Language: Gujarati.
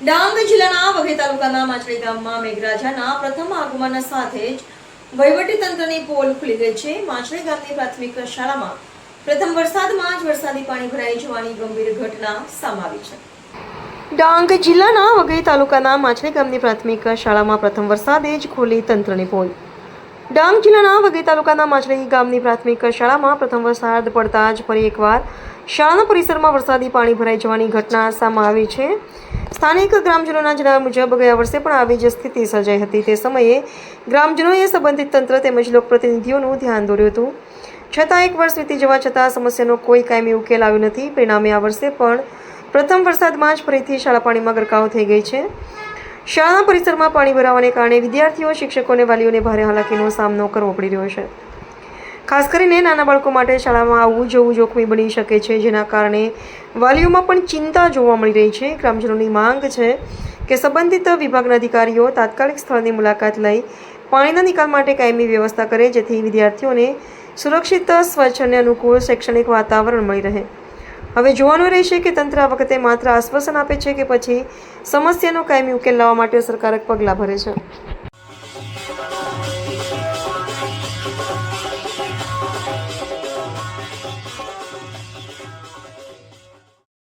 ડાંગ જિલ્લાના વઘઈ તાલુકાના માછલી ગામમાં મેઘરાજાના પ્રથમ આગમન સાથે જ વહીવટીતંત્રની પોલ ખુલી ગઈ છે. માછલી ગામની પ્રાથમિક શાળામાં પ્રથમ વરસાદમાં જ વરસાદી પાણી ભરાઈ જવાની ગંભીર ઘટના સામે આવી છે. ડાંગ જિલ્લાના વઘઈ તાલુકાના માછલી ગામની પ્રાથમિક શાળામાં પ્રથમ વરસાદે જ ખોલી તંત્રની પોલ. ડાંગ જિલ્લાના વઘઈ તાલુકાના માછલી ગામની પ્રાથમિક શાળામાં પ્રથમ વરસાદ પડતા જ ફરી એકવાર શાળાના પરિસરમાં વરસાદી પાણી ભરાઈ જવાની ઘટના સામે આવી છે. સ્થાનિક ગ્રામજનોના જણાવ્યા મુજબ ગયા વર્ષે પણ આવી જ સ્થિતિ સર્જાઈ હતી. તે સમયે ગ્રામજનોએ સંબંધિત તંત્ર તેમજ લોકપ્રતિનિધિઓનું ધ્યાન દોર્યું હતું. છતાં એક વર્ષ વીતી જવા છતાં સમસ્યાનો કોઈ કાયમી ઉકેલ આવ્યો નથી. પરિણામે આ વર્ષે પણ પ્રથમ વરસાદમાં જ ફરીથી શાળા પાણીમાં ગરકાવ થઈ ગઈ છે. શાળાના પરિસરમાં પાણી ભરાવાને કારણે વિદ્યાર્થીઓ, શિક્ષકો અને વાલીઓને ભારે હાલાકીનો સામનો કરવો પડી રહ્યો છે. ખાસ કરીને નાના બાળકો માટે શાળામાં આવવું જવું જોખમી બની શકે છે, જેના કારણે વાલીઓમાં પણ ચિંતા જોવા મળી રહી છે. ગ્રામજનોની માંગ છે કે સંબંધિત વિભાગના અધિકારીઓ તાત્કાલિક સ્થળની મુલાકાત લઈ પાણીના નિકાલ માટે કાયમી વ્યવસ્થા કરે, જેથી વિદ્યાર્થીઓને સુરક્ષિત, સ્વચ્છ અને અનુકૂળ શૈક્ષણિક વાતાવરણ મળી રહે. હવે જોવાનું રહેશે કે તંત્ર આ વખતે માત્ર આશ્વાસન આપે છે કે પછી સમસ્યાનો કાયમી ઉકેલ લાવવા માટે અસરકારક પગલાં ભરે છે.